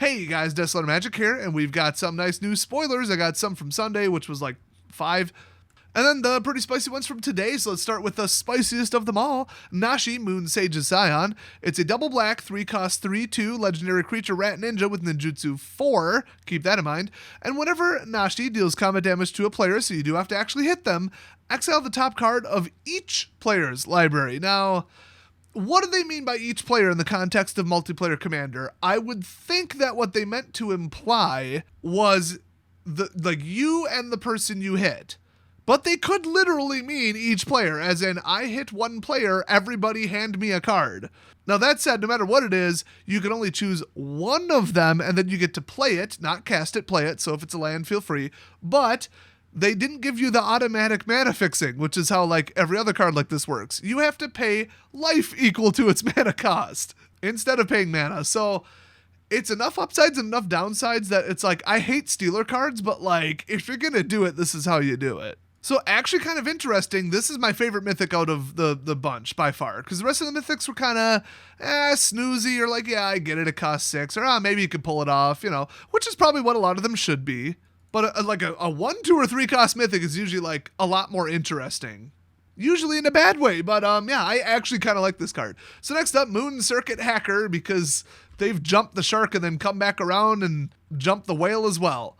Hey you guys, Desolate Magic here, and we've got some nice new spoilers. I got some from Sunday, which was like 5. And then the pretty spicy ones from today, so let's start with the spiciest of them all, Nashi, Moon Sage's Scion. It's a double black, 3-cost, 3/2 legendary creature rat ninja with ninjutsu 4, keep that in mind, and whenever Nashi deals combat damage to a player, so you do have to actually hit them, exile the top card of each player's library. Now, what do they mean by each player in the context of multiplayer Commander? I would think that what they meant to imply was you and the person you hit. But they could literally mean each player, as in, I hit one player, everybody hand me a card. Now that said, no matter what it is, you can only choose one of them, and then you get to play it, not cast it, play it, so if it's a land, feel free. But they didn't give you the automatic mana fixing, which is how like every other card like this works. You have to pay life equal to its mana cost, instead of paying mana. So it's enough upsides and enough downsides that it's like, I hate stealer cards, but like, if you're gonna do it, this is how you do it. So actually kind of interesting, this is my favorite mythic out of the bunch by far, because the rest of the mythics were kind of snoozy, or like, yeah, I get it, it costs 6, or maybe you could pull it off, you know, which is probably what a lot of them should be. But like a 1, 2, or 3 cost mythic is usually like a lot more interesting. Usually in a bad way, but yeah, I actually kind of like this card. So next up, Moon Circuit Hacker, because they've jumped the shark and then come back around and jump the whale as well.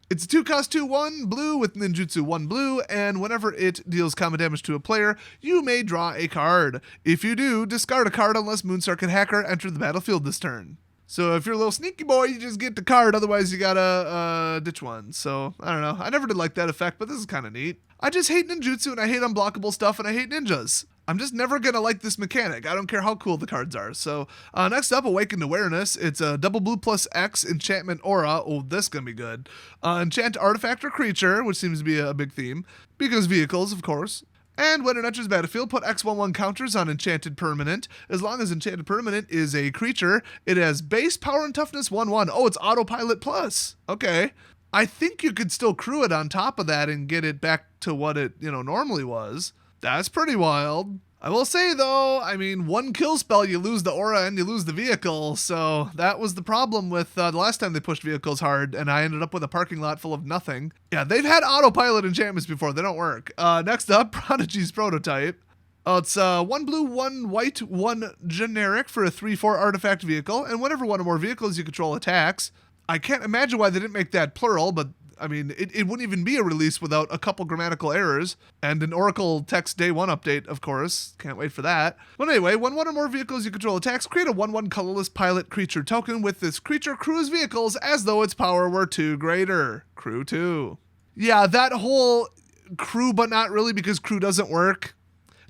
It's a 2-cost 2/1 blue with ninjutsu 1 blue, and whenever it deals combat damage to a player, you may draw a card. If you do, discard a card unless Moon Circuit Hacker entered the battlefield this turn. So if you're a little sneaky boy, you just get the card, otherwise you gotta ditch one. So, I don't know, I never did like that effect, but this is kind of neat. I just hate ninjutsu, and I hate unblockable stuff, and I hate ninjas. I'm just never gonna like this mechanic. I don't care how cool the cards are. So next up, Awakened Awareness. It's a double blue plus X enchantment aura. Oh, this is gonna be good. Enchant artifact or creature, which seems to be a big theme, because vehicles, of course. And when it enters battlefield, put X/1/1 counters on enchanted permanent. As long as enchanted permanent is a creature, it has base power and toughness 1/1. Oh, it's autopilot plus. Okay. I think you could still crew it on top of that and get it back to what it, normally was. That's pretty wild. I will say though, I mean, 1 kill spell, you lose the aura and you lose the vehicle, so that was the problem with the last time they pushed vehicles hard, and I ended up with a parking lot full of nothing. Yeah, they've had autopilot enchantments before, they don't work. Next up, Prodigy's Prototype. It's 1 blue, 1 white, 1 generic for a 3/4 artifact vehicle, and whenever one or more vehicles you control attacks. I can't imagine why they didn't make that plural, but I mean, it wouldn't even be a release without a couple grammatical errors, and an Oracle Text Day 1 update, of course. Can't wait for that. But anyway, when one or more vehicles you control attacks, create a 1/1 colorless pilot creature token with this creature crews vehicles as though its power were 2 greater. Crew 2. Yeah, that whole crew but not really, because crew doesn't work.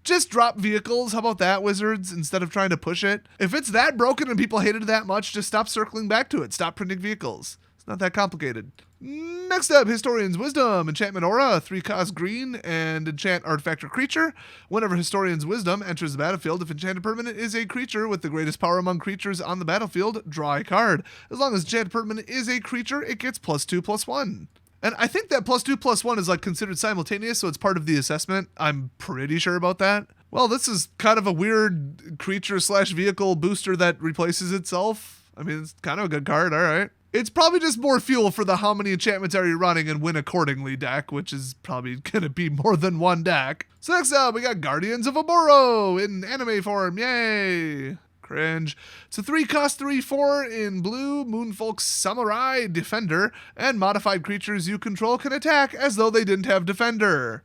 Just drop vehicles, how about that, Wizards, instead of trying to push it? If it's that broken and people hated it that much, just stop circling back to it. Stop printing vehicles. It's not that complicated. Next up, Historian's Wisdom. Enchantment aura, 3-cost green, and enchant artifact or creature. Whenever Historian's Wisdom enters the battlefield, if enchanted permanent is a creature with the greatest power among creatures on the battlefield, draw a card. As long as enchanted permanent is a creature, it gets +2/+1. And I think that +2/+1 is like considered simultaneous, so it's part of the assessment. I'm pretty sure about that. Well, this is kind of a weird creature/vehicle booster that replaces itself. I mean, it's kind of a good card, all right. It's probably just more fuel for the how many enchantments are you running and win accordingly deck, which is probably going to be more than one deck. So next up, we got Guardians of Oboro in anime form. Yay! Cringe. It's a 3-cost 3/4 in blue, Moonfolk Samurai Defender, and modified creatures you control can attack as though they didn't have Defender.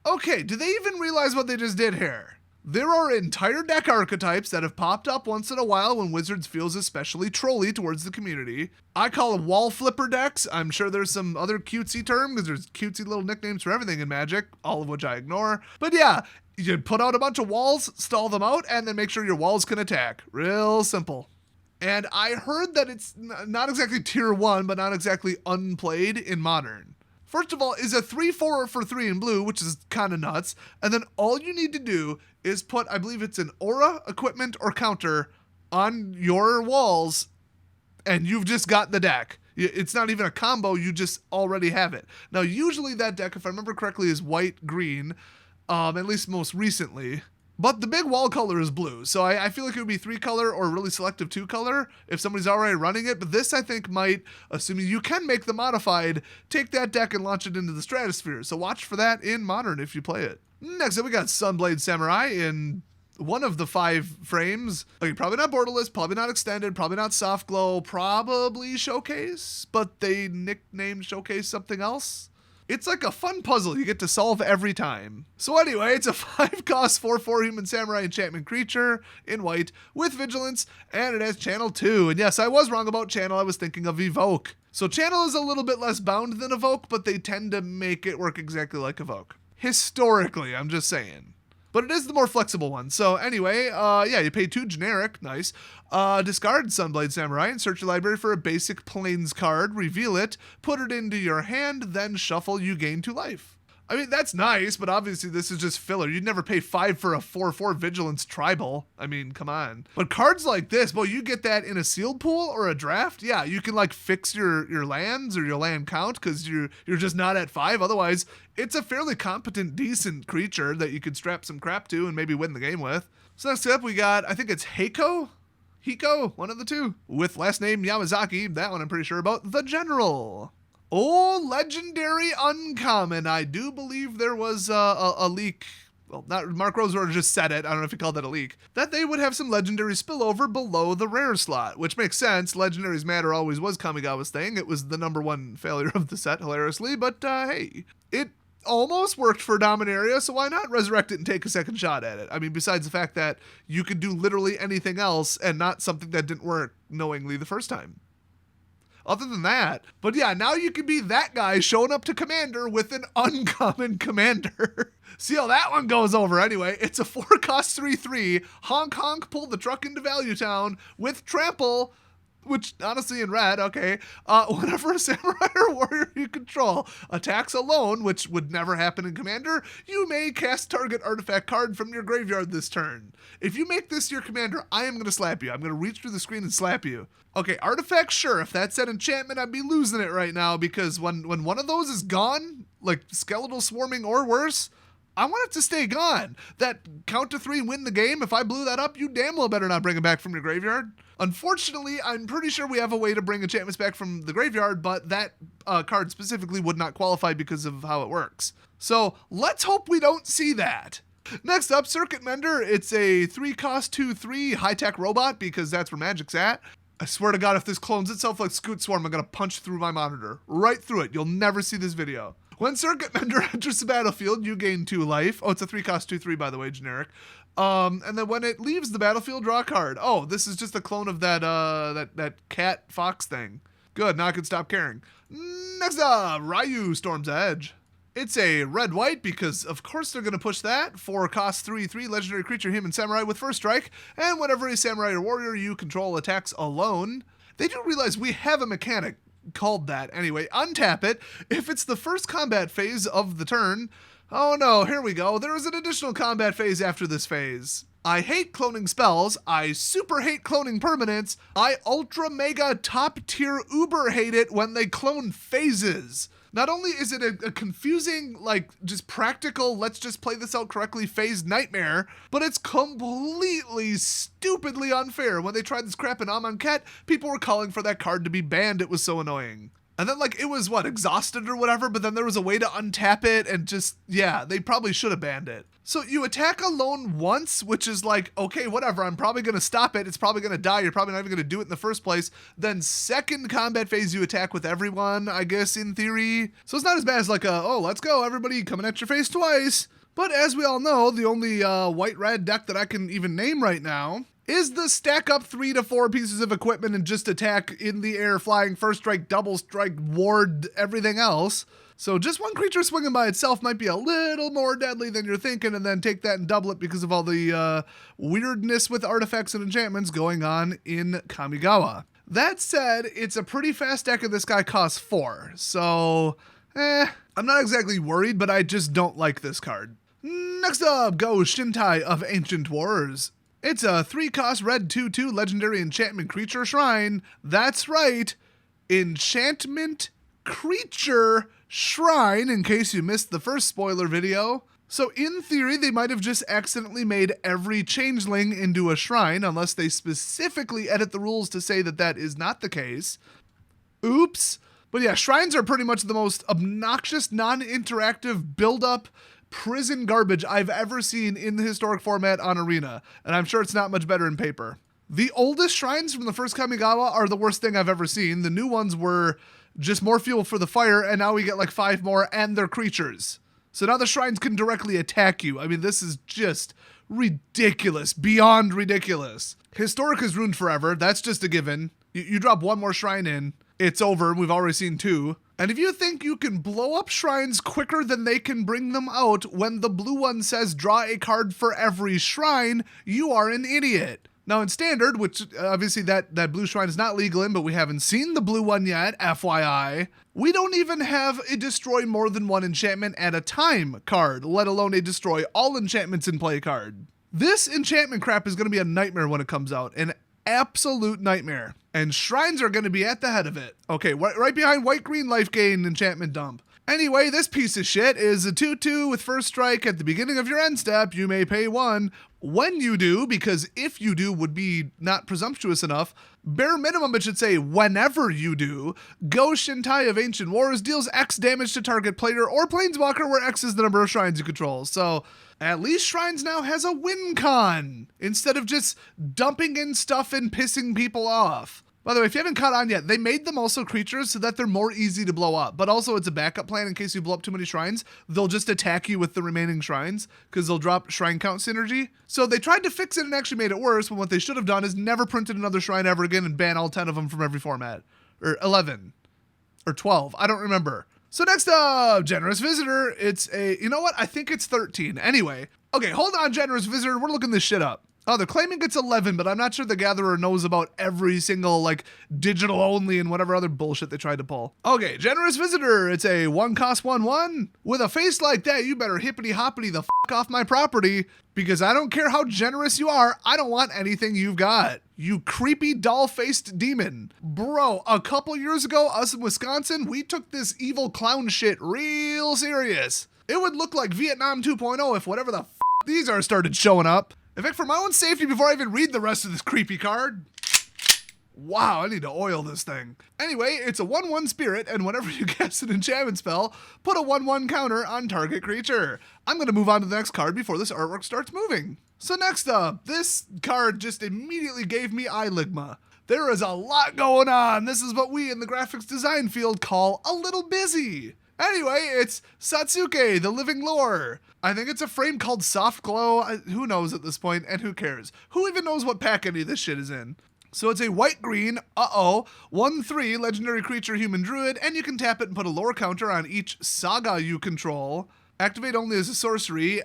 Okay, do they even realize what they just did here? There are entire deck archetypes that have popped up once in a while when Wizards feels especially trolly towards the community. I call them wall flipper decks. I'm sure there's some other cutesy term, because there's cutesy little nicknames for everything in Magic, all of which I ignore. But yeah, you put out a bunch of walls, stall them out, and then make sure your walls can attack. Real simple. And I heard that it's not exactly tier 1, but not exactly unplayed in Modern. First of all, is a 3/4 for 3 in blue, which is kind of nuts. And then all you need to do is put, I believe it's an aura, equipment, or counter on your walls, and you've just got the deck. It's not even a combo, you just already have it. Now, usually that deck, if I remember correctly, is white-green, at least most recently. But the big wall color is blue, so I feel like it would be 3-color or really selective 2-color if somebody's already running it. But this, I think, might, assuming you can make the modified, take that deck and launch it into the stratosphere. So watch for that in Modern if you play it. Next up, we got Sunblade Samurai in one of the 5 frames. Okay, probably not borderless, probably not extended, probably not soft glow, probably showcase, but they nicknamed showcase something else. It's like a fun puzzle you get to solve every time. So anyway, it's a 5-cost 4/4 human samurai enchantment creature in white with vigilance, and it has channel 2. And yes, I was wrong about channel, I was thinking of evoke. So channel is a little bit less bound than evoke, but they tend to make it work exactly like evoke. Historically, I'm just saying. But it is the more flexible one. So anyway, yeah, you pay 2 generic, nice. Discard Sunblade Samurai and search your library for a basic Plains card, reveal it, put it into your hand, then shuffle, you gain 2 life. I mean, that's nice, but obviously this is just filler. You'd never pay 5 for a 4/4 Vigilance Tribal. I mean, come on. But cards like this, well, you get that in a sealed pool or a draft. Yeah, you can like fix your lands or your land count because you're just not at 5. Otherwise, it's a fairly competent, decent creature that you could strap some crap to and maybe win the game with. So next up, we got, I think it's Hiko, one of the two, with last name Yamazaki. That one I'm pretty sure about. The General. Oh, legendary uncommon. I do believe there was a leak. Well, not Mark Rosewater just said it. I don't know if he called that a leak. That they would have some legendary spillover below the rare slot, which makes sense. Legendaries matter always was Kamigawa's thing. It was the #1 failure of the set, hilariously. But hey, it almost worked for Dominaria, so why not resurrect it and take a second shot at it? I mean, besides the fact that you could do literally anything else and not something that didn't work knowingly the first time. Other than that, but yeah, now you can be that guy showing up to Commander with an uncommon Commander. See how that one goes over anyway. It's a 4-cost 3/3, honk honk, pull the truck into Value Town with trample, which honestly in red, okay. Whenever a samurai or warrior you control attacks alone, which would never happen in Commander, you may cast target artifact card from your graveyard this turn. If you make this your Commander, I am going to slap you. I'm going to reach through the screen and slap you. Okay, artifact, sure. If that said enchantment, I'd be losing it right now because when one of those is gone, like skeletal swarming or worse, I want it to stay gone. That count to 3 win the game. If I blew that up, you damn well better not bring it back from your graveyard. Unfortunately, I'm pretty sure we have a way to bring enchantments back from the graveyard, but that card specifically would not qualify because of how it works. So let's hope we don't see that. Next up, Circuit Mender. It's a 3-cost 2/3 high-tech robot because that's where Magic's at. I swear to God, if this clones itself like Scoot Swarm, I'm going to punch through my monitor. Right through it. You'll never see this video. When Circuit Mender enters the battlefield, you gain 2 life. Oh, it's a 3-cost 2/3, by the way, generic. And then when it leaves the battlefield, draw a card. Oh, this is just a clone of that cat fox thing. Good, now I can stop caring. Next up, Ryu Storm's Edge. It's a red-white because, of course, they're going to push that. 4-cost 3/3 legendary creature, human samurai with first strike. And whenever a samurai or warrior you control attacks alone, they do realize we have a mechanic called that. Anyway, untap it. If it's the first combat phase of the turn, oh no, here we go. There is an additional combat phase after this phase. I hate cloning spells. I super hate cloning permanents. I ultra mega top tier uber hate it when they clone phases. Not only is it a confusing, like, just practical, let's just play this out correctly phase nightmare, but it's completely, stupidly unfair. When they tried this crap in Aaaaaand, people were calling for that card to be banned. It was so annoying. And then, like, it was, exhausted or whatever, but then there was a way to untap it and just, yeah, they probably should have banned it. So you attack alone once, which is like, okay, whatever, I'm probably going to stop it. It's probably going to die. You're probably not even going to do it in the first place. Then second combat phase, you attack with everyone, I guess, in theory. So it's not as bad as like, oh, let's go, everybody coming at your face twice. But as we all know, the only white-red deck that I can even name right now is the stack up 3 to 4 pieces of equipment and just attack in the air, flying, first strike, double strike, ward, everything else. So just one creature swinging by itself might be a little more deadly than you're thinking, and then take that and double it because of all the weirdness with artifacts and enchantments going on in Kamigawa. That said, it's a pretty fast deck and this guy costs 4. So, I'm not exactly worried, but I just don't like this card. Next up, go Shintai of Ancient Wars. It's a 3-cost red 2/2 legendary enchantment creature shrine. That's right, enchantment creature shrine, in case you missed the first spoiler video. So in theory, they might have just accidentally made every changeling into a shrine, unless they specifically edit the rules to say that that is not the case. Oops. But yeah, shrines are pretty much the most obnoxious, non-interactive build-up prison garbage I've ever seen in the historic format on Arena, and I'm sure it's not much better in paper. The oldest shrines from the first Kamigawa are the worst thing I've ever seen. The new ones were just more fuel for the fire, and now we get like 5 more, and they're creatures. So now the shrines can directly attack you. I mean, this is just ridiculous, beyond ridiculous. Historic is ruined forever. That's just a given. You drop 1 more shrine in, it's over. We've already seen 2. And if you think you can blow up shrines quicker than they can bring them out when the blue one says draw a card for every shrine, you are an idiot. Now in Standard, which obviously that blue shrine is not legal in, but we haven't seen the blue one yet, FYI, we don't even have a destroy more than 1 enchantment at a time card, let alone a destroy all enchantments in play card. This enchantment crap is going to be a nightmare when it comes out, an absolute nightmare. And shrines are going to be at the head of it. Okay, right behind white-green life gain enchantment dump. Anyway, this piece of shit is a 2/2 with first strike at the beginning of your end step. You may pay 1. When you do, because if you do would be not presumptuous enough, bare minimum it should say whenever you do, Go Shintai of Ancient Wars deals X damage to target player or planeswalker where X is the number of shrines you control. So at least Shrines now has a win con, instead of just dumping in stuff and pissing people off. By the way, if you haven't caught on yet, they made them also creatures so that they're more easy to blow up. But also it's a backup plan in case you blow up too many shrines. They'll just attack you with the remaining shrines because they'll drop shrine count synergy. So they tried to fix it and actually made it worse, when what they should have done is never printed another shrine ever again and ban all 10 of them from every format. Or 11. Or 12. I don't remember. So next up, Generous Visitor. It's a, you know what? I think it's 13. Anyway. Okay, hold on, Generous Visitor. We're looking this shit up. Oh, they're claiming it's 11, but I'm not sure the Gatherer knows about every single, like, digital only and whatever other bullshit they tried to pull. Okay, Generous Visitor. It's a 1 cost 1/1. With a face like that, you better hippity hoppity the fuck off my property, because I don't care how generous you are, I don't want anything you've got. You creepy doll-faced demon. Bro, a couple years ago, us in Wisconsin, we took this evil clown shit real serious. It would look like Vietnam 2.0 if whatever the f these are started showing up. In fact, for my own safety, before I even read the rest of this creepy card, wow, I need to oil this thing. Anyway, it's a 1/1 spirit, and whenever you cast an enchantment spell, put a 1/1 counter on target creature. I'm going to move on to the next card before this artwork starts moving. So next up, this card just immediately gave me Eligma. There is a lot going on. This is what we in the graphics design field call a little busy. Anyway, it's Satsuke, the Living Lore. I think it's a frame called Soft Glow. Who knows at this point, and who cares? Who even knows what pack any of this shit is in? So it's a white-green, 1/3 legendary creature human druid, and you can tap it and put a lore counter on each saga you control. Activate only as a sorcery.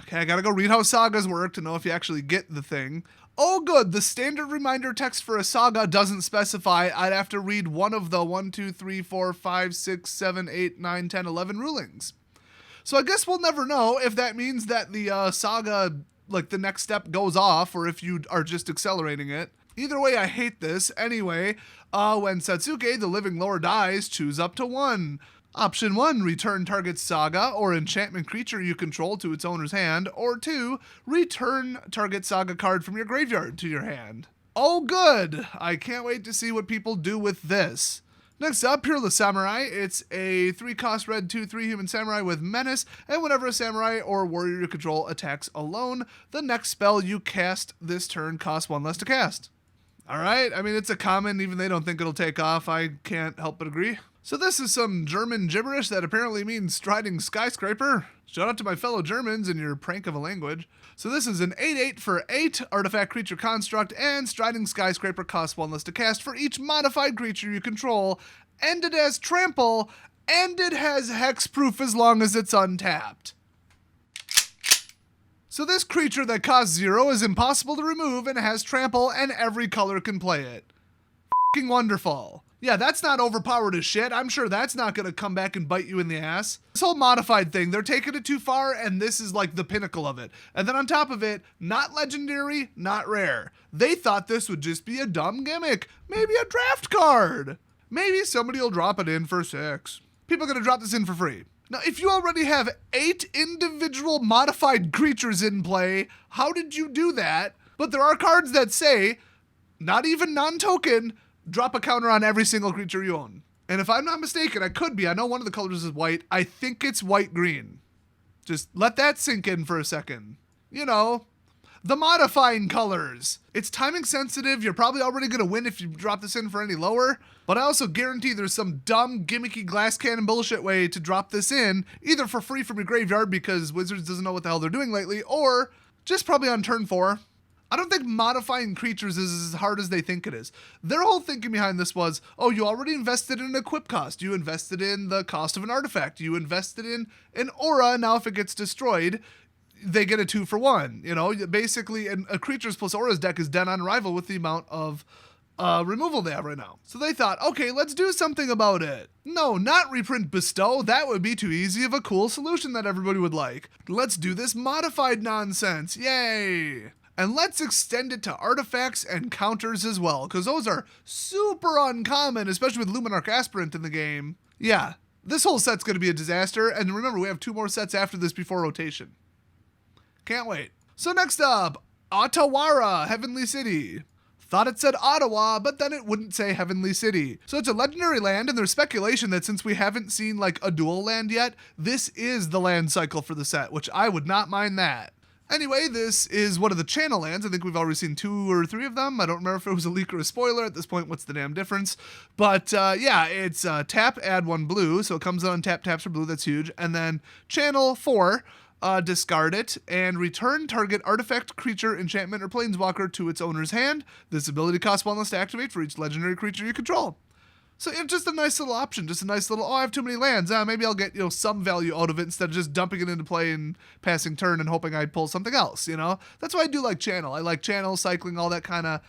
Okay, I gotta go read how sagas work to know if you actually get the thing. Oh good, the standard reminder text for a saga doesn't specify. I'd have to read one of the 1, 2, 3, 4, 5, 6, 7, 8, 9, 10, 11 rulings. So I guess we'll never know if that means that the saga, like the next step goes off, or if you are just accelerating it. Either way, I hate this. Anyway, when Satsuke, the Living Lore, dies, choose up to 1. Option 1, return target saga or enchantment creature you control to its owner's hand, or 2, return target saga card from your graveyard to your hand. Oh good! I can't wait to see what people do with this. Next up, Peerless Samurai. It's a 3-cost red 2/3 human samurai with menace, and whenever a samurai or warrior you control attacks alone, the next spell you cast this turn costs 1 less to cast. Alright, I mean, it's a common, even they don't think it'll take off. I can't help but agree. So this is some German gibberish that apparently means striding skyscraper. Shout out to my fellow Germans in your prank of a language. So this is an 8/8 for 8 artifact creature construct, and striding skyscraper costs 1 less to cast for each modified creature you control, and it has trample, and it has hexproof as long as it's untapped. So this creature that costs 0 is impossible to remove and has trample, and every color can play it. F***ing wonderful. Yeah, that's not overpowered as shit. I'm sure that's not going to come back and bite you in the ass. This whole modified thing, they're taking it too far, and this is like the pinnacle of it. And then on top of it, not legendary, not rare. They thought this would just be a dumb gimmick. Maybe a draft card. Maybe somebody will drop it in for 6. People are going to drop this in for free. Now, if you already have 8 individual modified creatures in play, how did you do that? But there are cards that say, not even non-token, drop a counter on every single creature you own. And if I'm not mistaken, I could be. I know one of the colors is white. I think it's white-green. Just let that sink in for a second. You know, the modifying colors. It's timing sensitive. You're probably already going to win if you drop this in for any lower. But I also guarantee there's some dumb, gimmicky glass cannon bullshit way to drop this in, either for free from your graveyard because Wizards doesn't know what the hell they're doing lately, or just probably on turn 4. I don't think modifying creatures is as hard as they think it is. Their whole thinking behind this was, oh, you already invested in an equip cost. You invested in the cost of an artifact. You invested in an aura. Now if it gets destroyed, they get a 2-for-1. You know, basically, a creatures plus auras deck is dead on arrival with the amount of removal they have right now. So they thought, okay, let's do something about it. No, not reprint Bestow. That would be too easy of a cool solution that everybody would like. Let's do this modified nonsense. Yay! And let's extend it to artifacts and counters as well, because those are super uncommon, especially with Luminarch Aspirant in the game. Yeah, this whole set's going to be a disaster, and remember, we have 2 more sets after this before rotation. Can't wait. So next up, Ottawara, Heavenly City. Thought it said Ottawa, but then it wouldn't say Heavenly City. So it's a legendary land, and there's speculation that since we haven't seen like a dual land yet, this is the land cycle for the set, which I would not mind that. Anyway, this is one of the channel lands. I think we've already seen 2 or 3 of them. I don't remember if it was a leak or a spoiler. At this point, what's the damn difference? But yeah, it's tap, add 1 blue. So it comes on tap, taps for blue. That's huge. And then channel 4, discard it, and return target artifact, creature, enchantment, or planeswalker to its owner's hand. This ability costs 1 less to activate for each legendary creature you control. So it's just a nice little option, just a nice little, oh, I have too many lands. Maybe I'll get, some value out of it instead of just dumping it into play and passing turn and hoping I pull something else, That's why I do like channel. I like channel, cycling, all that kind of,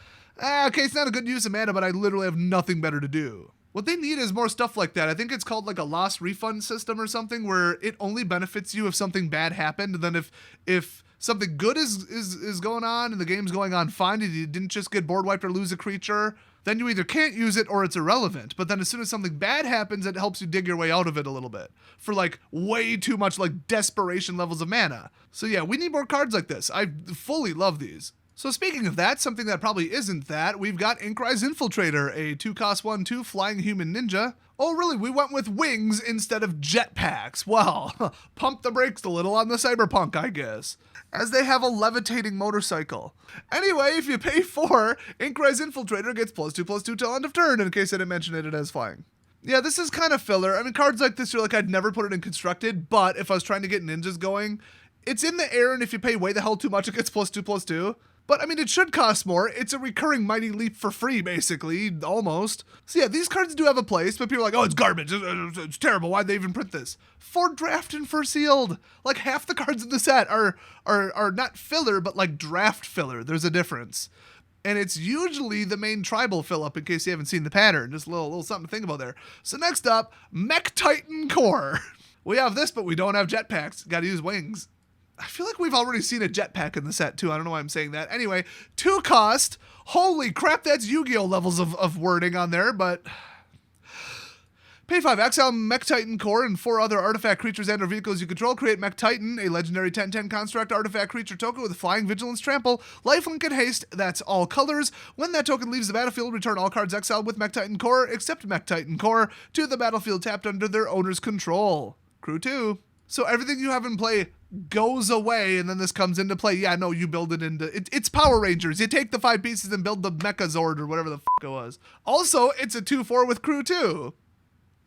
okay, it's not a good use of mana, but I literally have nothing better to do. What they need is more stuff like that. I think it's called like a loss refund system or something where it only benefits you if something bad happened. And then if something good is going on and the game's going on fine and you didn't just get board wiped or lose a creature, then you either can't use it or it's irrelevant. But then as soon as something bad happens, it helps you dig your way out of it a little bit for like way too much like desperation levels of mana. So yeah, we need more cards like this. I fully love these. So speaking of that, something that probably isn't that, we've got Inkrise Infiltrator, a 2-cost 1/2 flying human ninja. Oh really, we went with wings instead of jetpacks. Well, pump the brakes a little on the cyberpunk, I guess, as they have a levitating motorcycle. Anyway, if you pay 4, Inkrise Infiltrator gets +2/+2 till end of turn, in case I didn't mention it as flying. Yeah, this is kind of filler. I mean, cards like this are like, I'd never put it in constructed, but if I was trying to get ninjas going, it's in the air, and if you pay way the hell too much, it gets +2/+2. But, I mean, it should cost more. It's a recurring Mighty Leap for free, basically, almost. So, yeah, these cards do have a place, but people are like, oh, it's garbage. It's terrible. Why'd they even print this? For draft and for sealed. Like, half the cards in the set are not filler, but, like, draft filler. There's a difference. And it's usually the main tribal fill-up, in case you haven't seen the pattern. Just a little something to think about there. So, next up, Mech Titan Core. We have this, but we don't have jetpacks. Gotta use wings. I feel like we've already seen a jetpack in the set, too. I don't know why I'm saying that. Anyway, 2 cost. Holy crap, that's Yu-Gi-Oh! Levels of wording on there, but... Pay 5, exile Mech Titan Core and 4 other artifact creatures and/or vehicles you control. Create Mech Titan, a legendary 10/10 construct artifact creature token with flying, vigilance, trample, lifelink, and haste. That's all colors. When that token leaves the battlefield, return all cards exiled with Mech Titan Core, except Mech Titan Core, to the battlefield tapped under their owner's control. Crew 2. So everything you have in play goes away, and then this comes into play. Yeah, no, you build it into... It's Power Rangers. You take the 5 pieces and build the Mechazord or whatever the fuck it was. Also, it's a 2/4 with Crew 2.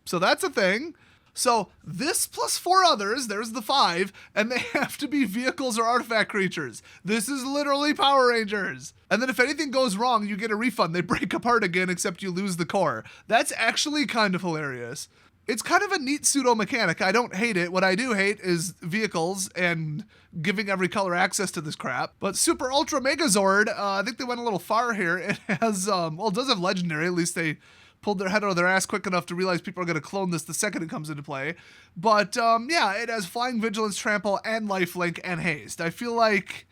So that's a thing. So this plus 4 others, there's the 5, and they have to be vehicles or artifact creatures. This is literally Power Rangers. And then if anything goes wrong, you get a refund. They break apart again, except you lose the core. That's actually kind of hilarious. It's kind of a neat pseudo mechanic. I don't hate it. What I do hate is vehicles and giving every color access to this crap. But Super Ultra Megazord, I think they went a little far here. It has, well, it does have legendary. At least they pulled their head out of their ass quick enough to realize people are going to clone this the second it comes into play. But yeah, it has flying, vigilance, trample, and lifelink, and haste. I feel like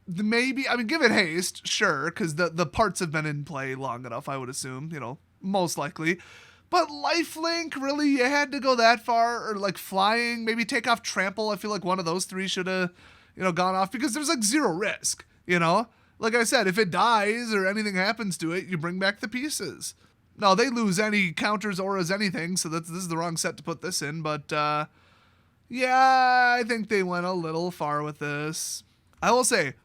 maybe, I mean, give it haste, sure, because the parts have been in play long enough, I would assume, most likely. But lifelink, really, you had to go that far? Or like flying, maybe take off trample. I feel like one of those three should have, gone off because there's like zero risk, Like I said, if it dies or anything happens to it, you bring back the pieces. No, they lose any counters, auras, anything, so this is the wrong set to put this in, but yeah, I think they went a little far with this. I will say,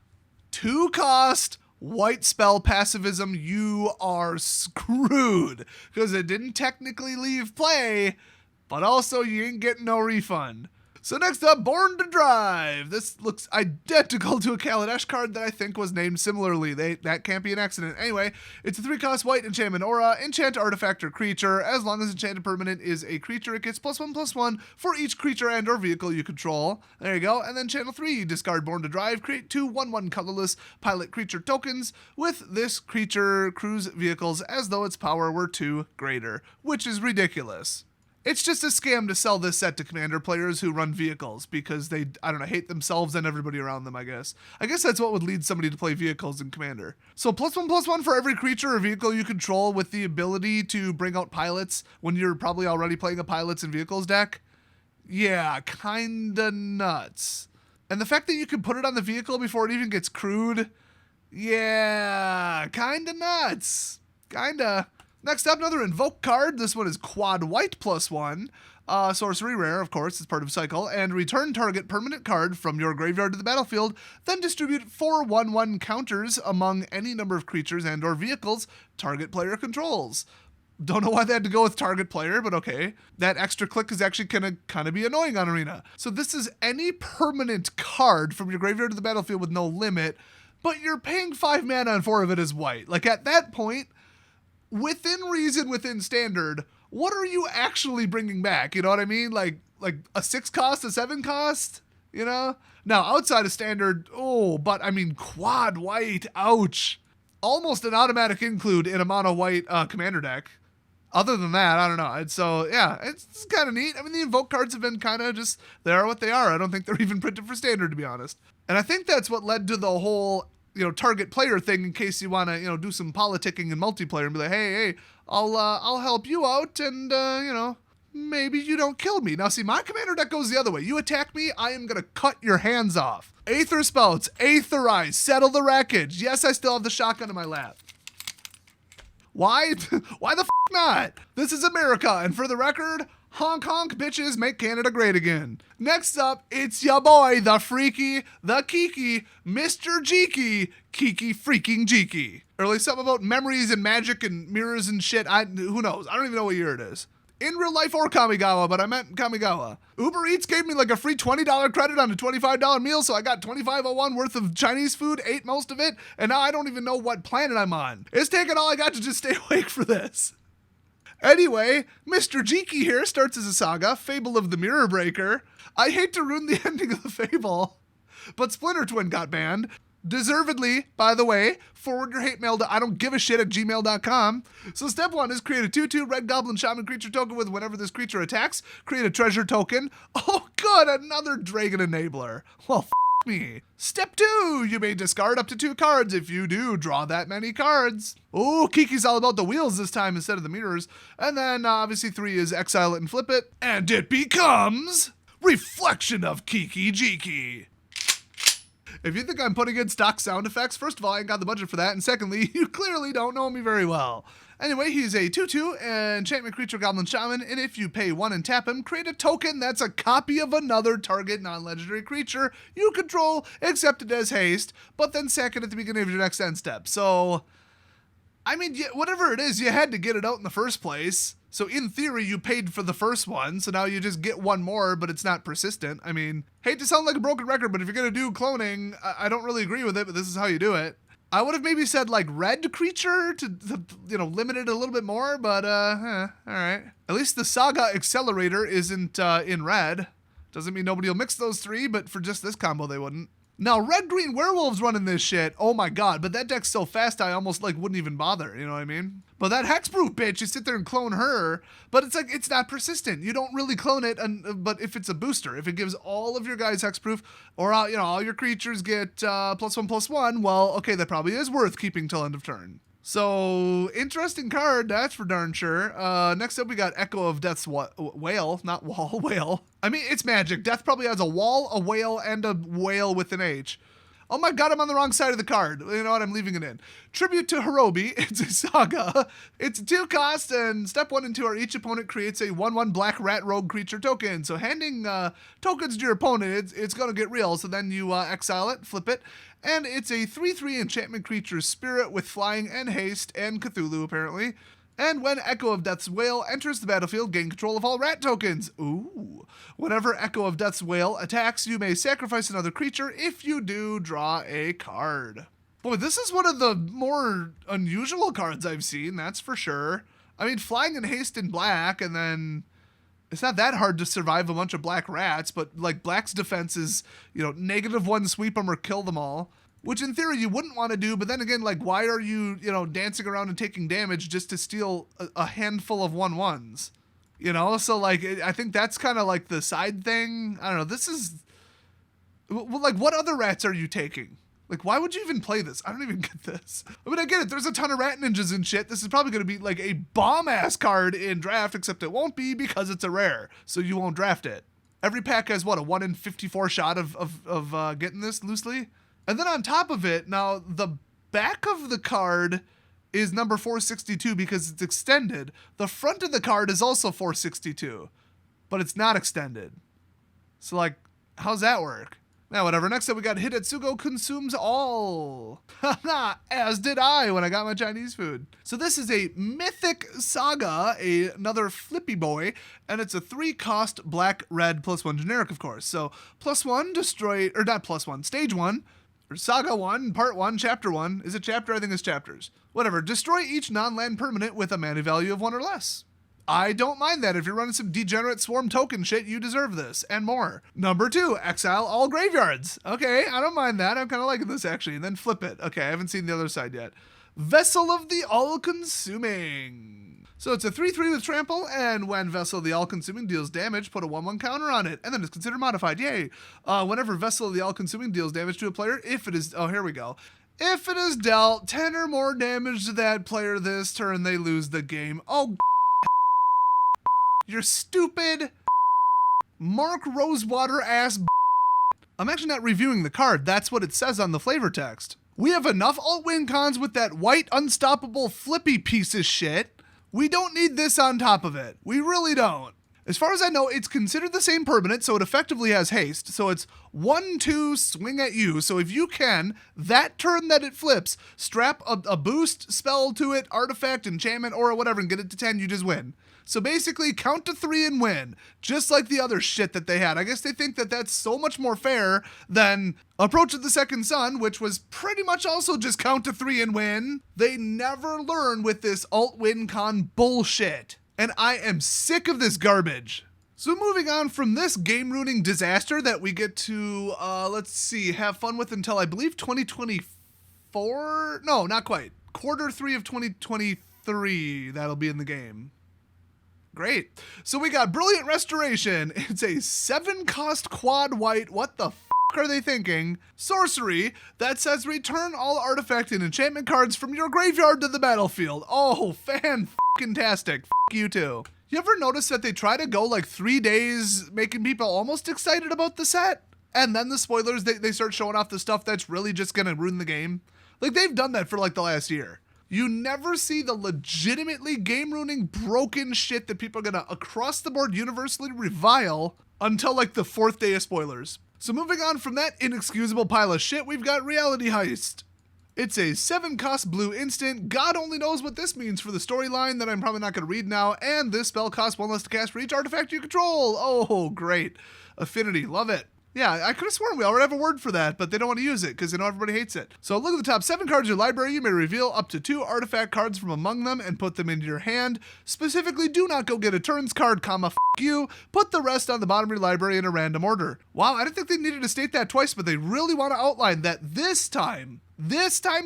2-cost white spell passivism, you are screwed, because it didn't technically leave play, but also you ain't getting no refund. So next up, Born to Drive. This looks identical to a Kaladesh card that I think was named similarly. That can't be an accident. Anyway, it's a 3-cost white enchantment aura. Enchant artifact or creature. As long as enchanted permanent is a creature, it gets +1/+1 for each creature and or vehicle you control. There you go. And then channel 3, discard Born to Drive. Create 2 1/1 colorless pilot creature tokens with this creature cruise vehicles as though its power were 2 greater, which is ridiculous. It's just a scam to sell this set to Commander players who run vehicles because they, hate themselves and everybody around them, I guess. I guess that's what would lead somebody to play vehicles in Commander. So +1/+1 for every creature or vehicle you control with the ability to bring out pilots when you're probably already playing a pilots and vehicles deck. Yeah, kinda nuts. And the fact that you can put it on the vehicle before it even gets crewed, yeah, kinda nuts. Kinda. Next up, another Invoke card. This one is quad white +1. Sorcery rare, of course, it's part of Cycle. And return target permanent card from your graveyard to the battlefield. Then distribute 4 1/1 counters among any number of creatures and or vehicles target player controls. Don't know why they had to go with target player, but okay. That extra click is actually gonna kind of be annoying on Arena. So this is any permanent card from your graveyard to the battlefield with no limit, but you're paying 5 mana and 4 of it is white. Like at that point, within reason, within standard, what are you actually bringing back? You know what I mean? Like a 6-cost, a 7-cost, Now, outside of standard, but I mean, quad white, ouch. Almost an automatic include in a mono white Commander deck. Other than that, I don't know. And so, yeah, it's kind of neat. I mean, the Invoke cards have been kind of just, they are what they are. I don't think they're even printed for standard, to be honest. And I think that's what led to the whole target player thing in case you want to, do some politicking in multiplayer and be like, hey, I'll help you out and, maybe you don't kill me. Now, see, my Commander deck goes the other way. You attack me, I am going to cut your hands off. Aether Spouts, Aetherize, Settle the Wreckage. Yes, I still have the shotgun in my lap. Why? Why the f*** not? This is America, and for the record, honk honk bitches make Canada great again. Next up, it's ya boy, the freaky, the Kiki, Mr. Jeeky, Kiki freaking Jeeky. Or at least something about memories and magic and mirrors and shit. Who knows? I don't even know what year it is. In real life or Kamigawa, but I meant Kamigawa. Uber Eats gave me like a free $20 credit on a $25 meal, so I got $25.01 worth of Chinese food, ate most of it, and now I don't even know what planet I'm on. It's taken all I got to just stay awake for this. Anyway, Mr. Jeeky here starts as a saga, Fable of the Mirror Breaker. I hate to ruin the ending of the Fable, but Splinter Twin got banned. Deservedly, by the way. Forward your hate mail to idon'tgiveashit@gmail.com. So step 1 is create a 2/2 red goblin shaman creature token with whenever this creature attacks. Create a treasure token. Oh good, another dragon enabler. Well, me. Step 2, you may discard up to 2 cards. If you do, draw that many cards. Oh, Kiki's all about the wheels this time instead of the mirrors. And then obviously 3 is exile it and flip it. And it becomes Reflection of Kiki Jeeky. If you think I'm putting in stock sound effects, first of all, I ain't got the budget for that, and secondly, you clearly don't know me very well. Anyway, he's a 2/2 enchantment creature goblin shaman, and if you pay 1 and tap him, create a token that's a copy of another target non-legendary creature you control, accepted as haste, but then sack it at the beginning of your next end step. So, I mean, whatever it is, you had to get it out in the first place. So in theory, you paid for the first one, so now you just get one more, but it's not persistent. I mean, hate to sound like a broken record, but if you're going to do cloning, I don't really agree with it, but this is how you do it. I would have maybe said like red creature to limit it a little bit more, but all right. At least the Saga Accelerator isn't in red. Doesn't mean nobody will mix those 3, but for just this combo, they wouldn't. Now, red-green werewolves running this shit, oh my god, but that deck's so fast I almost wouldn't even bother, you know what I mean? But that hexproof bitch, you sit there and clone her, but it's it's not persistent. You don't really clone it, but if it's a booster, if it gives all of your guys hexproof, or all your creatures get +1/+1, well, okay, that probably is worth keeping till end of turn. So, interesting card, that's for darn sure. Next up, we got Echo of Death's Whale, not wall, whale. I mean, it's Magic. Death probably has a wall, a whale, and a whale with an H. Oh my god, I'm on the wrong side of the card. You know what, I'm leaving it in. Tribute to Hirobi, it's a saga. It's 2 cost, and step 1 and 2 are each opponent creates a 1/1 black rat rogue creature token. So handing tokens to your opponent, it's gonna get real. So then you exile it, flip it, and it's a 3/3 enchantment creature spirit with flying and haste and Cthulhu apparently. And when Echo of Death's Whale enters the battlefield, gain control of all rat tokens. Ooh. Whenever Echo of Death's Whale attacks, you may sacrifice another creature. If you do, draw a card. Boy, this is one of the more unusual cards I've seen, that's for sure. I mean, flying and haste in black, and then it's not that hard to survive a bunch of black rats, but like black's defense is, -1 sweep them or kill them all. Which in theory you wouldn't want to do, but then again, like, why are you, dancing around and taking damage just to steal a handful of 1/1s? So like, I think that's kind of like the side thing. I don't know. This is, like, what other rats are you taking? Like, why would you even play this? I don't even get this. I mean, I get it. There's a ton of rat ninjas and shit. This is probably going to be like a bomb-ass card in draft, except it won't be because it's a rare, so you won't draft it. Every pack has, what, a 1 in 54 shot of getting this loosely? And then on top of it, now the back of the card is number 462 because it's extended. The front of the card is also 462, but it's not extended. So like, how's that work? Now, whatever. Next up, we got Hidetsugo Consumes All. Haha, as did I when I got my Chinese food. So this is a Mythic Saga, another flippy boy, and it's a 3 cost black, red, +1 generic, of course. So +1, destroy, or not +1, stage 1, or Saga 1, Part 1, Chapter 1. Is it chapter? I think it's chapters. Whatever. Destroy each non-land permanent with a mana value of 1 or less. I don't mind that. If you're running some degenerate swarm token shit, you deserve this, and more. Number 2, exile all graveyards. Okay, I don't mind that. I'm kind of liking this, actually. And then flip it. Okay, I haven't seen the other side yet. Vessel of the All-Consuming. So it's a 3/3 with trample, and when Vessel of the All-Consuming deals damage, put a 1/1 counter on it, and then it's considered modified. Yay. Whenever Vessel of the All-Consuming deals damage to a player, if it is, oh, here we go. If it is dealt 10 or more damage to that player this turn, they lose the game. Oh, you're stupid Mark Rosewater ass. I'm actually not reviewing the card. That's what it says on the flavor text. We have enough alt-win cons with that white unstoppable flippy piece of shit. We don't need this on top of it. We really don't. As far as I know, it's considered the same permanent, so it effectively has haste. So it's 1/2 swing at you. So if you can, that turn that it flips, strap a boost spell to it, artifact, enchantment, or whatever, and get it to 10, you just win. So basically, count to 3 and win, just like the other shit that they had. I guess they think that that's so much more fair than Approach of the Second Sun, which was pretty much also just count to 3 and win. They never learn with this alt-win con bullshit. And I am sick of this garbage. So moving on from this game-ruining disaster that we get to, let's see, have fun with until I believe 2024? No, not quite. Q3 of 2023, that'll be in the game. Great. So we got Brilliant Restoration. It's a 7 cost quad white. What the f are they thinking? Sorcery that says return all artifact and enchantment cards from your graveyard to the battlefield. Oh, fan-f-tastic. F you too. You ever notice that they try to go like 3 days making people almost excited about the set? And then the spoilers, they start showing off the stuff that's really just gonna ruin the game? Like, they've done that for like the last year. You never see the legitimately game-ruining broken shit that people are gonna across the board universally revile until like the 4th day of spoilers. So moving on from that inexcusable pile of shit, we've got Reality Heist. It's a 7 cost blue instant. God only knows what this means for the storyline that I'm probably not gonna read now, and this spell costs 1 less to cast for each artifact you control. Oh, great. Affinity, love it. Yeah, I could have sworn we already have a word for that, but they don't want to use it because they know everybody hates it. So look at the top 7 cards of your library. You may reveal up to 2 artifact cards from among them and put them into your hand. Specifically, do not go get a turns card, f you. Put the rest on the bottom of your library in a random order. Wow, I didn't think they needed to state that twice, but they really want to outline that this time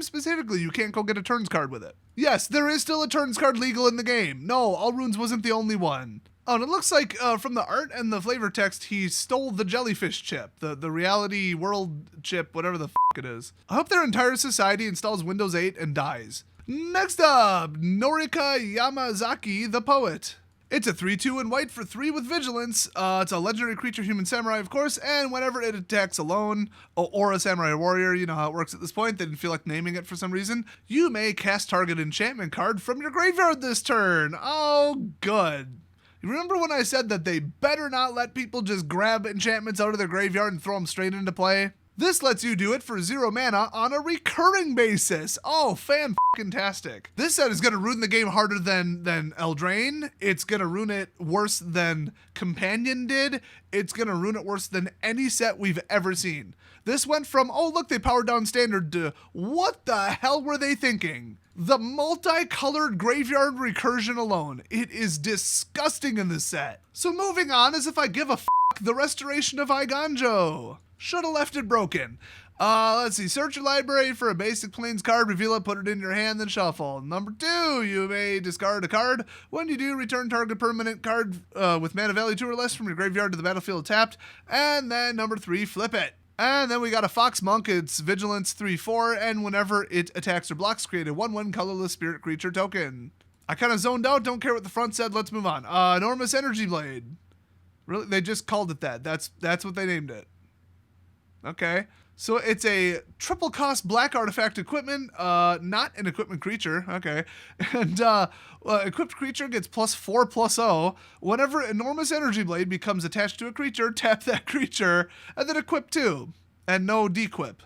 specifically, you can't go get a turns card with it. Yes, there is still a turns card legal in the game. No, All Runes wasn't the only one. Oh, and it looks like from the art and the flavor text, he stole the jellyfish chip, the reality world chip, whatever the f it is. I hope their entire society installs Windows 8 and dies. Next up, Norika Yamazaki, the poet. It's a 3/2 in white for 3 with vigilance. It's a legendary creature, human samurai, of course, and whenever it attacks alone, or a samurai warrior, you know how it works at this point, they didn't feel like naming it for some reason, you may cast target enchantment card from your graveyard this turn. Oh, good. You remember when I said that they better not let people just grab enchantments out of their graveyard and throw them straight into play? This lets you do it for 0 mana on a recurring basis. Oh, fan-fucking-tastic. This set is going to ruin the game harder than Eldraine. It's going to ruin it worse than Companion did. It's going to ruin it worse than any set we've ever seen. This went from, oh, look, they powered down standard to, what the hell were they thinking? The multicolored graveyard recursion alone. It is disgusting in this set. So moving on, as if I give a the restoration of Aiganjo. Should have left it broken. Let's see. Search your library for a basic Plains card, reveal it, put it in your hand, then shuffle. Number 2, you may discard a card. When you do, return target permanent card with mana value 2 or less from your graveyard to the battlefield tapped. And then number 3, flip it. And then we got a Fox Monk. It's Vigilance 3/4, and whenever it attacks or blocks, create a 1/1 colorless spirit creature token. I kind of zoned out. Don't care what the front said. Let's move on. Enormous Energy Blade. Really? They just called it that. That's what they named it. Okay. So it's a triple cost black artifact equipment, not an equipment creature. Okay. And equipped creature gets +4/+0. Whenever Enormous Energy Blade becomes attached to a creature, tap that creature, and then equip 2. And no dequip.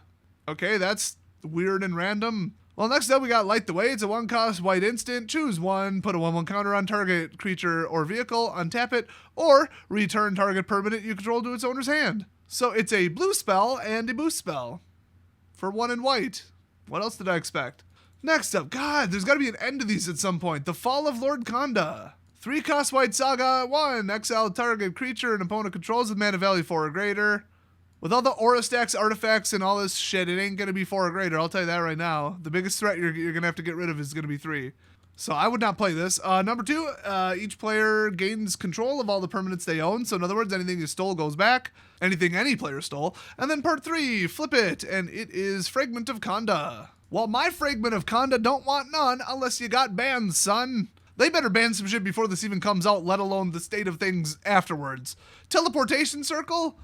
Okay, that's weird and random. Well, next up we got Light the Way. It's a 1-cost white instant. Choose 1, put a 1/1 counter on target creature or vehicle, untap it, or return target permanent you control to its owner's hand. So it's a blue spell and a boost spell for 1 in white. What else did I expect? Next up, God, there's got to be an end to these at some point. The Fall of Lord Kanda. 3-cost white saga, 1, exile target creature an opponent controls with mana value 4 or greater. With all the aura stacks, artifacts, and all this shit, it ain't going to be 4 or greater. I'll tell you that right now. The biggest threat you're going to have to get rid of is going to be 3. So I would not play this. Number 2, each player gains control of all the permanents they own. So in other words, anything you stole goes back. Anything any player stole. And then part 3, flip it, and it is Fragment of Kanda. Well, my Fragment of Kanda don't want none unless you got bans, son. They better ban some shit before this even comes out, let alone the state of things afterwards. Teleportation Circle?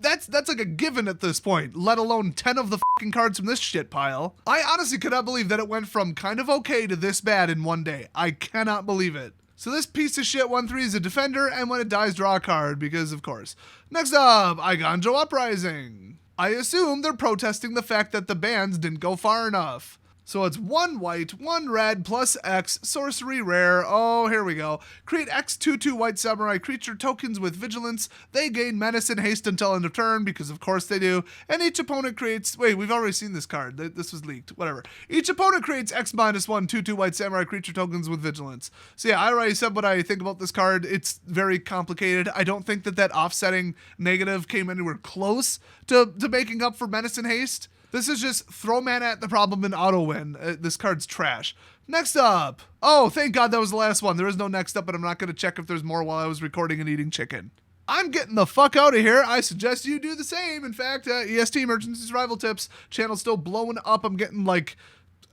That's like a given at this point, let alone 10 of the fucking cards from this shit pile. I honestly cannot believe that it went from kind of okay to this bad in one day. I cannot believe it. So this piece of shit 1/3 is a defender, and when it dies, draw a card, because of course. Next up, Aiganjo Uprising. I assume they're protesting the fact that the bans didn't go far enough. So it's 1 white, 1 red, plus X, sorcery rare. Oh, here we go. Create X 2/2 white samurai creature tokens with vigilance. They gain menace and haste until end of turn, because of course they do. And each opponent creates, wait, we've already seen this card. This was leaked, whatever. Each opponent creates X -1 2/2 white samurai creature tokens with vigilance. So yeah, I already said what I think about this card. It's very complicated. I don't think that offsetting negative came anywhere close to making up for menace and haste. This is just throw mana at the problem and auto win. This card's trash. Next up. Oh, thank God that was the last one. There is no next up, but I'm not going to check if there's more while I was recording and eating chicken. I'm getting the fuck out of here. I suggest you do the same. In fact, EST Emergency Survival Tips channel's still blowing up. I'm getting like,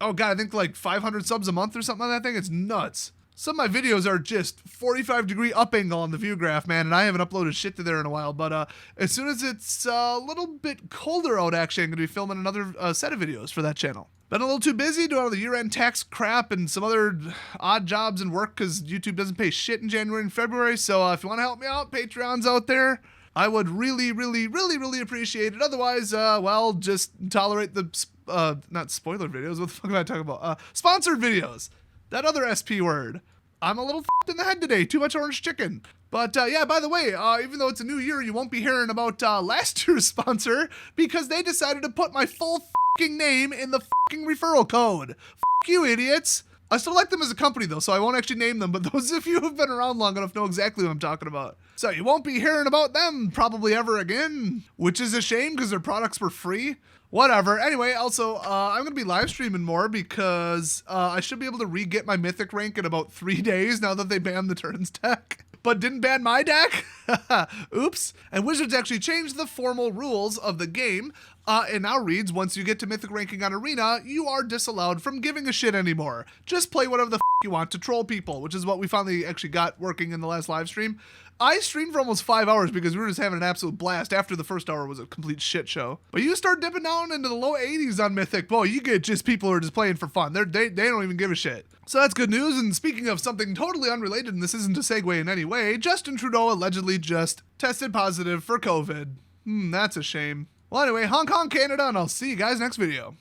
oh God, I think like 500 subs a month or something on that thing. It's nuts. Some of my videos are just 45-degree up angle on the view graph, man, and I haven't uploaded shit to there in a while. But as soon as it's a little bit colder out, actually, I'm going to be filming another set of videos for that channel. Been a little too busy doing all the year-end tax crap and some other odd jobs and work because YouTube doesn't pay shit in January and February. So if you want to help me out, Patreon's out there. I would really, really, really, really appreciate it. Otherwise, well, just tolerate the, not spoiler videos. What the fuck am I talking about? Sponsored videos. That other SP word. I'm a little f***ed in the head today. Too much orange chicken. But yeah, by the way, even though it's a new year, you won't be hearing about last year's sponsor because they decided to put my full f***ing name in the f***ing referral code. F*** you, idiots. I still like them as a company, though, so I won't actually name them. But those of you who've been around long enough know exactly what I'm talking about. So you won't be hearing about them probably ever again, which is a shame because their products were free. Whatever. Anyway, also, I'm going to be live streaming more because I should be able to re-get my mythic rank in about 3 days now that they banned the turns deck. But didn't ban my deck? Oops. And Wizards actually changed the formal rules of the game. It now reads, once you get to Mythic ranking on Arena, you are disallowed from giving a shit anymore. Just play whatever the you want to troll people, which is what we finally actually got working in the last live stream. I streamed for almost 5 hours because we were just having an absolute blast after the first hour was a complete shit show. But you start dipping down into the low 80s on Mythic, boy, you get just people who are just playing for fun. They don't even give a shit. So that's good news, and speaking of something totally unrelated, and this isn't a segue in any way, Justin Trudeau allegedly just tested positive for COVID. That's a shame. Well, anyway, Hong Kong, Canada, and I'll see you guys next video.